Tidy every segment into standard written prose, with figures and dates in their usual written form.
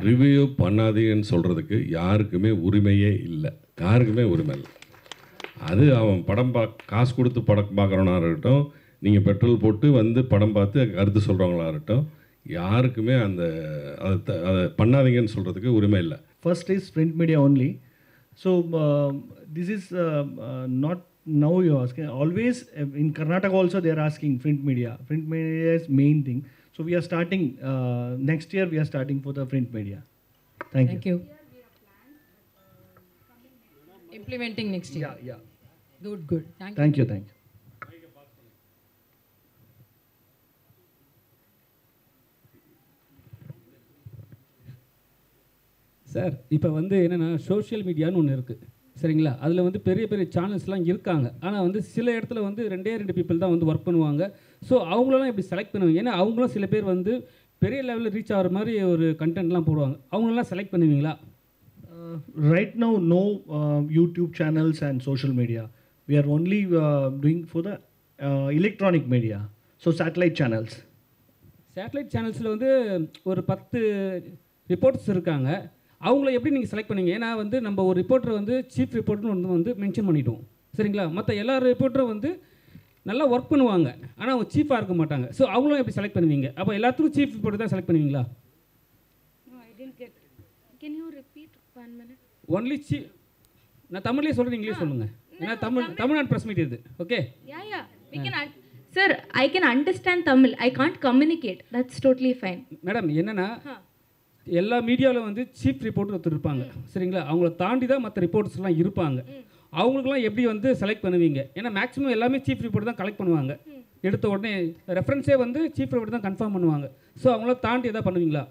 Review பண்ணாதீங்கன்னு சொல்கிறதுக்கு யாருக்குமே உரிமையே இல்லை. யாருக்குமே உரிமை இல்லை. அது அவன் படம் காசு கொடுத்து படம் பார்க்குறவனா இருக்கட்டும், நீங்கள் பெட்ரோல் போட்டு வந்து படம் பார்த்து கருத்து சொல்கிறவங்களா இருக்கட்டும், யாருக்குமே அந்த அதை பண்ணாதீங்கன்னு சொல்கிறதுக்கு உரிமை இல்லை. First is print media only. So this is not now you're asking. Always in Karnataka also they are asking print media. Print media is main thing. So we are starting next year. We are starting for the print media. Thank you. Implementing next year. Yeah. Good. Thank you. Sir, இப்போ வந்து என்னென்னா social மீடியான்னு ஒன்று இருக்குது, சரிங்களா? அதில் வந்து பெரிய பெரிய சேனல்ஸ்லாம் இருக்காங்க. ஆனால் வந்து சில இடத்துல வந்து 2 பீப்புள் தான் வந்து ஒர்க் பண்ணுவாங்க. ஸோ அவங்களெல்லாம் எப்படி செலக்ட் பண்ணுவீங்க? ஏன்னா அவங்களும் சில பேர் வந்து பெரிய லெவலில் ரீச் ஆகிற மாதிரி ஒரு கண்டென்ட்லாம் போடுவாங்க. அவங்களெல்லாம் செலக்ட் பண்ணுவீங்களா? Right now, no YouTube channels and social media. We are only doing for the electronic media. So satellite channels. Satellite சேனல்ஸில் வந்து ஒரு 10 ரிப்போர்ட்டர்ஸ் இருக்காங்க. அவங்கள எப்படி நீங்கள் செலக்ட் பண்ணுவீங்க? ஏன்னா வந்து நம்ம ஒரு ரிப்போர்ட்டர் வந்து சீஃப் ரிப்போர்ட்டர்னு ஒன்று வந்து மென்ஷன் பண்ணிட்டோம், சரிங்களா? மற்ற எல்லா ரிப்போர்ட்டரும் வந்து நல்லா ஒர்க் பண்ணுவாங்க, ஆனால் அவங்க சீஃபாக இருக்க மாட்டாங்க. ஸோ அவங்களும் எப்படி செலக்ட் பண்ணுவீங்க? அப்போ எல்லாத்துக்கும் சீஃப் ரிப்போர்ட்டர் தான் செலக்ட் பண்ணுவீங்களா? Can you repeat 1 minute? Only நான் தமிழ்லேயே சொல்கிறேன், இங்கிலீஷ் சொல்லுங்கள். ஏன்னா தமிழ்நாடு ப்ரெஸ் மீட் இது. Okay. Yeah. We can sir, I can understand Tamil. I can't communicate. That's totally fine. Madam, என்னென்னா எல்லா மீடியாவில் வந்து சீஃப் ரிப்போர்ட்டர் ஒருத்தர் இருப்பாங்க, சரிங்களா? அவங்கள தாண்டி தான் மற்ற ரிப்போர்ட்டர்ஸ்லாம் இருப்பாங்க. அவங்களுக்குலாம் எப்படி வந்து செலக்ட் பண்ணுவீங்க? ஏன்னா மேக்ஸிமம் எல்லாமே சீஃப் ரிப்போர்ட் தான் கலெக்ட் பண்ணுவாங்க. எடுத்த உடனே ரெஃபரன்ஸே வந்து சீஃப் ரிப்போர்ட் தான் கன்ஃபார்ம் பண்ணுவாங்க. ஸோ அவங்கள தாண்டி எதாவது பண்ணுவீங்களா?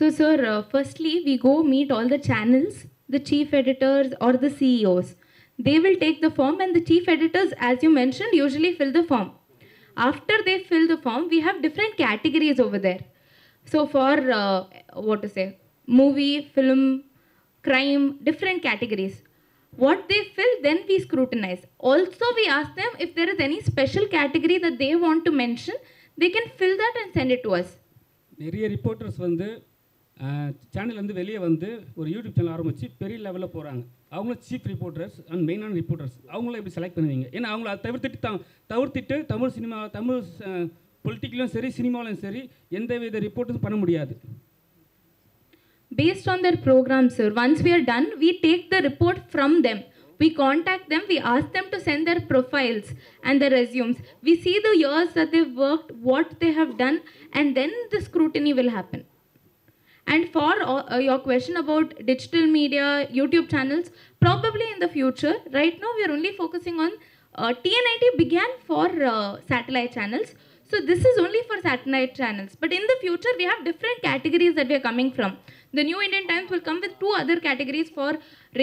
So, sir, firstly, we go meet all the channels, the chief editors or the CEOs. They will take the form, and the chief editors, as you mentioned, usually fill the form. After they fill the form, we have different categories over there. So for, movie, film, crime, different categories. What they fill, then we scrutinize. Also, we ask them if there is any special category that they want to mention, they can fill that and send it to us. நிறைய reporters வந்து சேனல்லேருந்து வெளியே வந்து ஒரு YouTube channel ஆரம்பித்து பெரிய லெவலில் போகிறாங்க. அவங்களும் சீஃப் ரிப்போர்ட்டர்ஸ் அண்ட் மெயினான ரிப்போர்ட்டர்ஸ். அவங்கள எப்படி செலக்ட் பண்ணுவீங்க? ஏன்னா அவங்கள தவிர்த்துட்டு தமிழ் பொலிட்டிக்கலும் சரி, சினிமாவிலும் சரி, எந்த வித ரிப்போர்ட்டும் பண்ண முடியாது. Based on their program, sir, once we are done, we take the report from them. We contact them, we ask them to send their profiles and their resumes. We see the years that they've worked, what they have done, and then the scrutiny will happen. And for your question about digital media, YouTube channels, probably in the future, right now we are only focusing on TNIT began for satellite channels. So this is only for satellite channels. But in the future, we have different categories that we are coming from. The New Indian Times will come with 2 other categories for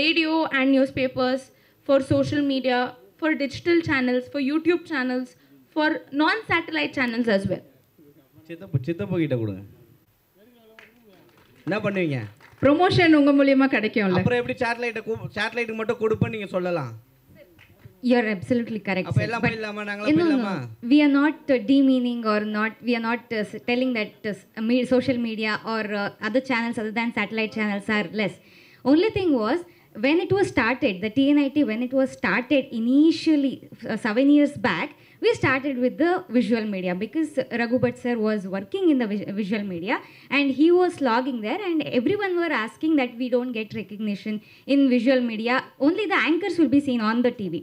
radio and newspapers, for social media, for digital channels, for YouTube channels, for non-satellite channels as well. சித்தப்பா கிட்ட கொடுங்க. என்ன பண்ணுவீங்க? Promotion உங்க மூலமா கிடைக்கும்ல. அப்புறம் எப்படி சேட்டலைட்டுக்கு மட்டும் கொடுப்பேன்னு நீங்க சொல்லலாம்? You're absolutely correct. No, we are not demeaning or we are not telling that social media or other channels other than satellite channels are less. Only thing was, when it was started, the TNIT, when it was started initially 7 years back, we started with the visual media because Raghubat sir was working in the visual media and he was logging there, and everyone were asking that we don't get recognition in visual media. Only the anchors will be seen on the TV.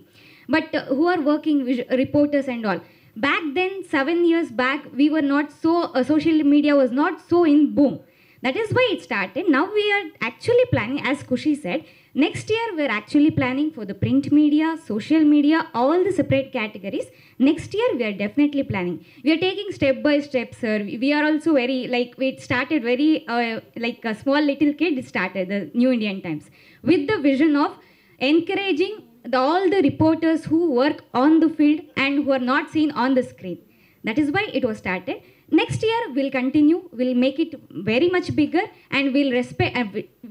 But who are working reporters and all. Back then, 7 years back, we were not so, social media was not so in boom. That is why it started. Now we are actually planning, as Kushi said, next year we're actually planning for the print media, social media, all the separate categories. Next year we are definitely planning. We are taking step by step, sir. We are also very, we started very, like a small little kid started the New Indian Times with the vision of encouraging all the reporters who work on the field and who are not seen on the screen. That is why it was started. Next year we'll continue, we'll make it very much bigger, and we'll respect,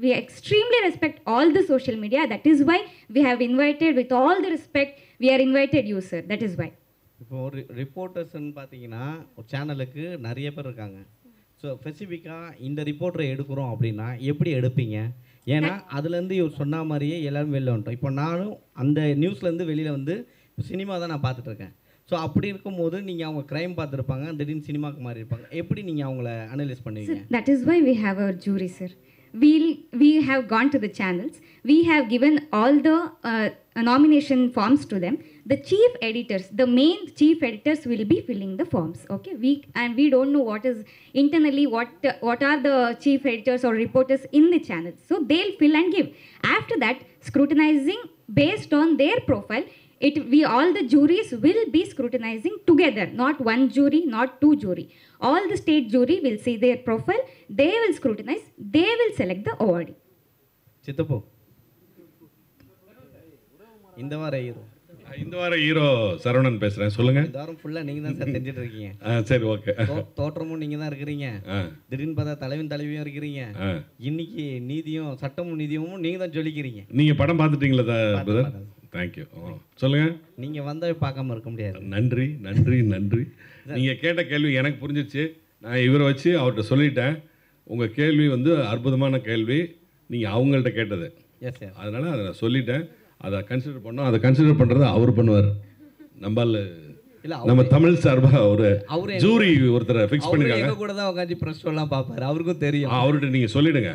we extremely respect all the social media. That is why we have invited, with all the respect, we are invited you, sir. That is why. இப்போ ஒரு ரிப்போர்ட்டர்ஸ்ன்னு பார்த்தீங்கன்னா ஒரு சேனலுக்கு நிறைய பேர் இருக்காங்க. So ஸ்பெசிஃபிக்காக இந்த ரிப்போர்ட்டரை எடுக்கிறோம் அப்படின்னா எப்படி எடுப்பீங்க? ஏன்னா அதுலேருந்து இவர் சொன்ன மாதிரியே எல்லாரும் வெளில வந்துட்டோம். இப்போ நானும் அந்த நியூஸ்லேருந்து வெளியில் வந்து இப்போ சினிமா தான் நான் பார்த்துட்ருக்கேன். ஸோ அப்படி இருக்கும்போது நீங்கள் அவங்க க்ரைம் பார்த்துருப்பாங்க, திடீர்னு சினிமாவுக்கு மாறி இருப்பாங்க. எப்படி நீங்கள் அவங்கள அனலைஸ் பண்ணுவீங்க? That is why we have our jury, sir. We have gone to the channels. We have given all the nomination forms to them. The chief editors, the main chief editors will be filling the forms. Okay, we don't know what is internally what are the chief editors or reporters in the channels. So they'll fill and give. After that, scrutinizing based on their profile. We all the juries will be scrutinizing together, not one jury, not two jury. All the state jury will see their profile, they will scrutinize, they will select the award. சித்தப்போ இந்த வார hero Saravanan பேசுகிறேன், சொல்லுங்கள். இந்த வாரம் ஃபுல்லாக நீங்கள் தான் sir செஞ்சுட்டு இருக்கீங்க. சரி, ஓகே. தோற்றமும் நீங்கள் தான் இருக்கிறீங்க, திடீர்னு பார்த்தா தலைவியும் இருக்கிறீங்க. இன்னைக்கு நீதியும் சட்டமும் நீதியும் நீங்கள் தான் சொல்லிக்கிறீங்க. நீங்கள் படம் பார்த்துட்டீங்களா பிரதர்? தேங்க்யூ. சொல்லுங்கள். நீங்கள் வந்தால் பார்க்காம இருக்க முடியாது. நன்றி நன்றி நன்றி. நீங்கள் கேட்ட கேள்வி எனக்கு புரிஞ்சிச்சு. நான் இவரை வச்சு அவர்கிட்ட சொல்லிட்டேன். உங்கள் கேள்வி வந்து அற்புதமான கேள்வி, நீங்கள் அவங்கள்ட்ட கேட்டது. Yes sir. அதனால் அதை நான் சொல்லிட்டேன். அதை கன்சிடர் பண்ணோம். அதை கன்சிடர் பண்ணுறதை அவர் பண்ணுவார். நம்ம தமிழ் சார்பாக ஒரு ஜூரி ஒருத்தரை ஃபிக்ஸ் பண்ணிருக்காங்க. கூட தான் உட்காந்து ப்ரெஸ் எல்லாம் பார்ப்பார், அவருக்கும் தெரியும். அவர்கிட்ட நீங்கள் சொல்லிவிடுங்க,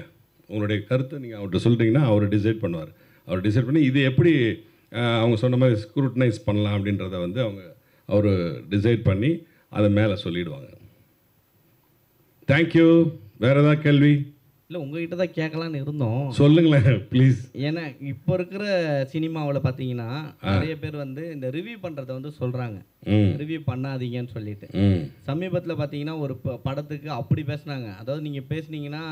உங்களுடைய கருத்தை நீங்கள் அவர்கிட்ட சொல்லிட்டீங்கன்னா அவர் டிசைட் பண்ணுவார். அவர் டிசைட் பண்ணி இது எப்படி அவங்க சொன்ன மாதிரி ஸ்க்ரூட்டனைஸ் பண்ணலாம் அப்படின்றத வந்து அவர் டிசைட் பண்ணி அதை மேலே சொல்லிடுவாங்க. தேங்க்யூ. வேறு ஏதாவது கேள்வி? இல்லை, உங்ககிட்ட தான் கேட்கலான்னு இருந்தோம். சொல்லுங்களேன் ப்ளீஸ். ஏன்னா இப்போ இருக்கிற சினிமாவில் பார்த்தீங்கன்னா நிறைய பேர் வந்து இந்த ரிவ்யூ பண்ணுறத வந்து சொல்கிறாங்க, ரிவ்யூ பண்ணாதீங்கன்னு சொல்லிட்டு. சமீபத்தில் பார்த்தீங்கன்னா ஒரு படத்துக்கு அப்படி பேசுனாங்க. அதாவது நீங்கள் பேசுனீங்கன்னா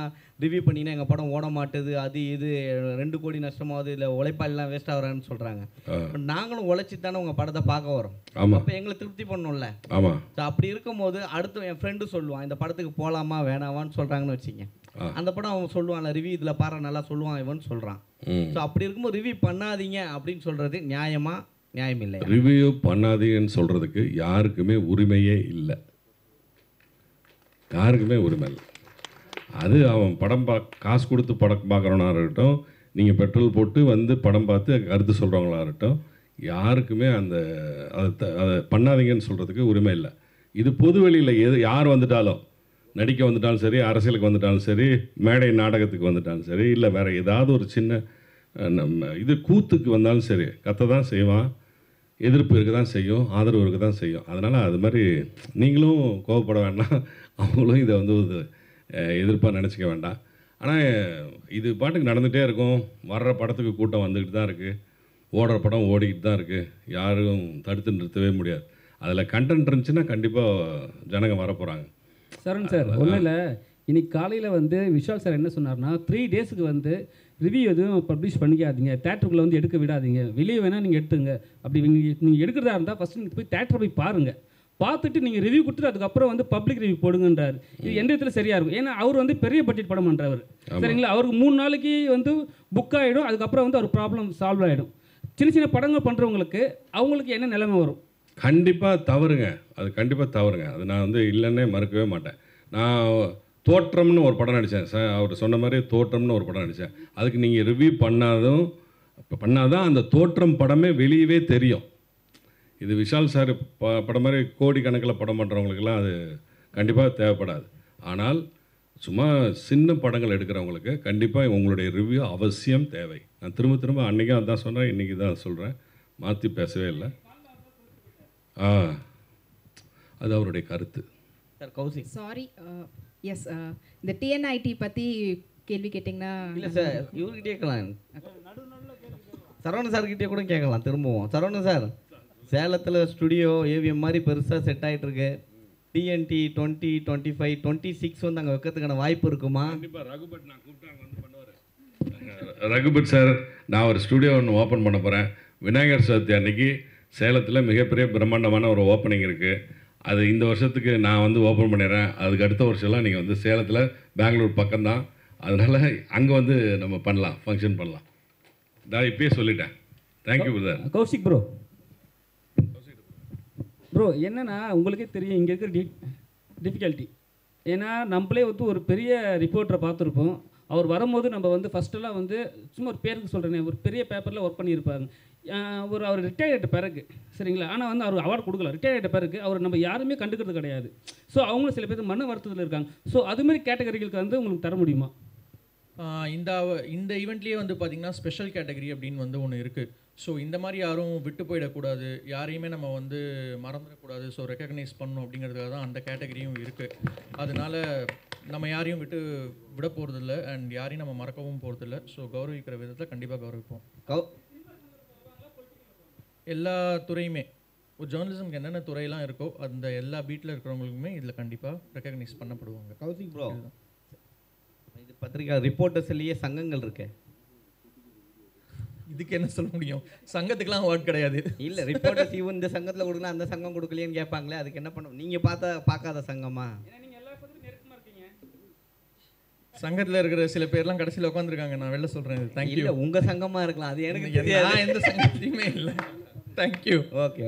ரிவ்யூ பண்ணிங்கன்னா எங்கள் படம் ஓட மாட்டுது, அது இது 2 கோடி நஷ்டமாகுது, இல்லை உழைப்பாளெலாம் வேஸ்ட் ஆகிறான்னு சொல்கிறாங்க. இப்போ நாங்களும் உழைச்சி தானே உங்கள் படத்தை பார்க்க வரோம். அப்போ எங்களை திருப்தி பண்ணணும்ல. ஆமாம். ஸோ அப்படி இருக்கும்போது அடுத்து என் ஃப்ரெண்டு சொல்லுவான், இந்த படத்துக்கு போகலாமா வேணாமான்னு சொல்கிறாங்கன்னு வச்சுங்க. அந்த படம் அவன் சொல்லுவான்ல, ரிவ்யூ இதில் பாரு நல்லா சொல்லுவான் இவன் சொல்கிறான். ஸோ அப்படி இருக்கும்போது ரிவ்யூ பண்ணாதீங்க அப்படின்னு சொல்கிறது நியாயம் இல்லை. ரிவ்யூ பண்ணாதீங்கன்னு சொல்கிறதுக்கு யாருக்குமே உரிமையே இல்லை. யாருக்குமே உரிமை இல்லை. அது அவன் படம் காசு கொடுத்து படம் பார்க்குறவனா இருக்கட்டும், நீங்கள் பெட்ரோல் போட்டு வந்து படம் பார்த்து கருத்து சொல்கிறவங்களா இருக்கட்டும், யாருக்குமே அதை பண்ணாதீங்கன்னு சொல்கிறதுக்கு உரிமை இல்லை. இது பொது வெளியில் யார் வந்துட்டாலும், நடிக்க வந்துட்டாலும் சரி, அரசியலுக்கு வந்துட்டாலும் சரி, மேடை நாடகத்துக்கு வந்துட்டாலும் சரி, இல்லை வேறு ஏதாவது ஒரு சின்ன இது கூத்துக்கு வந்தாலும் சரி, கத்த தான் செய்வான், எதிர்ப்பு இருக்க தான் செய்யும், ஆதரவு இருக்க தான் செய்யும். அதனால் அது மாதிரி நீங்களும் கோவப்பட வேண்டாம், அவங்களும் இதை வந்து ஒரு எதிர்ப்பாக நினச்சிக்க வேண்டாம். ஆனால் இது பாட்டுக்கு நடந்துகிட்டே இருக்கும். வர்ற படத்துக்கு கூட்டம் வந்துக்கிட்டு தான் இருக்குது, ஓடுற படம் ஓடிக்கிட்டு தான் இருக்குது, யாரும் தடுத்து நிறுத்தவே முடியாது. அதில் கண்டென்ட் இருந்துச்சுன்னா கண்டிப்பாக ஜனங்க வரப்போகிறாங்க. சரண் சார், ஒன்றும் இல்லை, இன்னைக்கு காலையில் வந்து விஷால் சார் என்ன சொன்னார்னா, 3 டேஸுக்கு வந்து ரிவ்யூ எதுவும் பப்ளிஷ் பண்ணிக்காதீங்க, தேட்டருக்குள்ளே வந்து எடுக்க விடாதீங்க, வெளியே வேணால் நீங்கள் எடுத்துங்க. அப்படி நீங்கள் எடுக்கிறதா இருந்தால் ஃபஸ்ட்டு நீங்கள் போய் தேட்டரை போய் பாருங்கள், பார்த்துட்டு நீங்கள் ரிவ்யூ கொடுத்துட்டு அதுக்கப்புறம் வந்து பப்ளிக் ரிவ்யூ போடுங்கன்றார். இது எந்த இடத்துல சரியாக இருக்கும்? ஏன்னா அவர் வந்து பெரிய பட்ஜெட் படம் பண்ணுறவர், சரிங்களா? அவருக்கு 3 நாளைக்கு வந்து புக் ஆகிடும், அதுக்கப்புறம் வந்து அவர் ப்ராப்ளம் சால்வ் ஆகிடும். சின்ன சின்ன படங்கள் பண்ணுறவங்களுக்கு அவங்களுக்கு என்ன நிலைமை வரும்? கண்டிப்பாக தவறுங்க, அது கண்டிப்பாக தவறுங்க. அது நான் வந்து இல்லைன்னே மறுக்கவே மாட்டேன். நான் தோற்றம்னு ஒரு படம் நடித்தேன் சார், அவர் சொன்ன மாதிரி தோற்றம்னு ஒரு படம் நடித்தேன். அதுக்கு நீங்கள் ரிவ்யூ பண்ணாதான் அந்த தோற்றம் படமே வெளியவே தெரியும். இது விஷால் சார் படம் மாதிரி கோடிக்கணக்கில் படம் பண்ணுறவங்களுக்கெல்லாம் அது கண்டிப்பாக தேவைப்படாது. ஆனால் சும்மா சின்ன படங்கள் எடுக்கிறவங்களுக்கு கண்டிப்பாக உங்களுடைய ரிவ்யூ அவசியம் தேவை. நான் திரும்ப அன்றைக்கும் அதான் சொன்னேன், இன்றைக்கி தான் சொல்கிறேன், மாற்றி பேசவே இல்லை. அது அவருடைய கருத்து. சார் கௌசிக், சாரி, எஸ், இந்த டிஎன்ஐடி பற்றி கேள்வி கேட்டிங்கன்னா இல்லை சார், இவர்கிட்டே கேட்கலாம், சரவணன் சார்கிட்டே கூட கேட்கலாம் திரும்பவும். சரவணன் சார், சேலத்தில் ஸ்டுடியோ ஏவிஎம் மாதிரி பெருசாக செட் ஆகிட்டு இருக்கு. டிஎன்டி 2025 26 வந்து அங்கே வைக்கிறதுக்கான வாய்ப்பு இருக்குமா? கண்டிப்பாக. ரகுபட் நான் கூப்பிட்டு அங்கே வந்து பண்ணுவார். ரகுபட் சார், நான் ஒரு ஸ்டுடியோ ஒன்று ஓப்பன் பண்ண போகிறேன். விநாயகர் சதுர்த்தி அன்னைக்கு சேலத்தில் மிகப்பெரிய பிரம்மாண்டமான ஒரு ஓப்பனிங் இருக்குது. அது இந்த வருஷத்துக்கு நான் வந்து ஓப்பன் பண்ணிடுறேன். அதுக்கு அடுத்த வருஷம்லாம் நீங்கள் வந்து சேலத்தில், பெங்களூர் பக்கம்தான், அதனால் அங்கே வந்து நம்ம பண்ணலாம், ஃபங்க்ஷன் பண்ணலாம். நான் இப்பயே சொல்லிட்டேன். Thank you brother. Kaushik bro, bro என்னன்னா உங்களுக்கே தெரியும் இங்கே இருக்கிற டிஃபிகல்ட்டி. ஏன்னா நம்மளே வந்து ஒரு பெரிய ரிப்போர்ட்டரை பார்த்துருப்போம். அவர் வரும்போது நம்ம வந்து ஃபஸ்ட்டெல்லாம் வந்து சும்மா ஒரு பேருக்கு சொல்கிறேனே, ஒரு பெரிய பேப்பரில் ஒர்க் பண்ணியிருப்பாங்க. அவர் ரிட்டையர் ஆகிட்ட பிறகு சரிங்களா, ஆனால் வந்து அவர் அவார்டு கொடுக்கல. ரிட்டையர் ஆகிட்ட பிறகு அவர் நம்ம யாருமே கண்டுக்கிறது கிடையாது. ஸோ அவங்களும் சில பேர் மன வருத்தத்தில் இருக்காங்க. ஸோ அதுமாதிரி கேட்டகரிகளுக்கு வந்து உங்களுக்கு தர முடியுமா? இந்த ஈவெண்ட்லேயே வந்து பார்த்திங்கன்னா ஸ்பெஷல் கேட்டகரி அப்படின்னு வந்து ஒன்று இருக்குது. ஸோ இந்த மாதிரி யாரும் விட்டு போயிடக்கூடாது, யாரையுமே நம்ம வந்து மறந்துடக்கூடாது. ஸோ ரெக்கக்னைஸ் பண்ணணும் அப்படிங்கிறதுக்காக தான் அந்த கேட்டகரியும் இருக்குது. அதனால் நம்ம யாரையும் விட போகிறதில்ல அண்ட் யாரையும் நம்ம மறக்கவும் போகிறதில்ல. ஸோ கௌரவிக்கிற விதத்தில் கண்டிப்பாக கௌரவிப்போம். எல்லா துறையுமே ஒரு ஜேர்னலிசம்க்கு என்னென்ன துறையெல்லாம் இருக்கோ அந்த எல்லா பீட்டில் இருக்கிறவங்களுக்குமே இதில் கண்டிப்பாக ரெக்கக்னைஸ் பண்ணப்படுவாங்க. கௌசிக் ப்ரோ, இது பத்திரிக்கை ரிப்போர்ட்டர்ஸ்லேயே சங்கங்கள் இருக்கு, இதுக்கு என்ன சொல்ல முடியும்? சங்கத்துக்குலாம் அவார்ட் கிடையாது. இல்லை ரிப்போர்ட்டர்ஸ் இவன் இந்த சங்கத்தில் கொடுக்கலாம் அந்த சங்கம் கொடுக்கலையேன்னு கேட்பாங்களே, அதுக்கு என்ன பண்ண? நீங்கள் பார்க்காத சங்கமா? சங்கத்தில் இருக்கிற சில பேர்லாம் கடைசியில் உட்காந்துருக்காங்க. நான் வெளில சொல்கிறேன். தேங்க்யூ. இல்லை உங்கள் சங்கமாக இருக்கலாம், அது எனக்கு எந்த சங்கத்தையுமே இல்லை. தேங்க்யூ. ஓகே.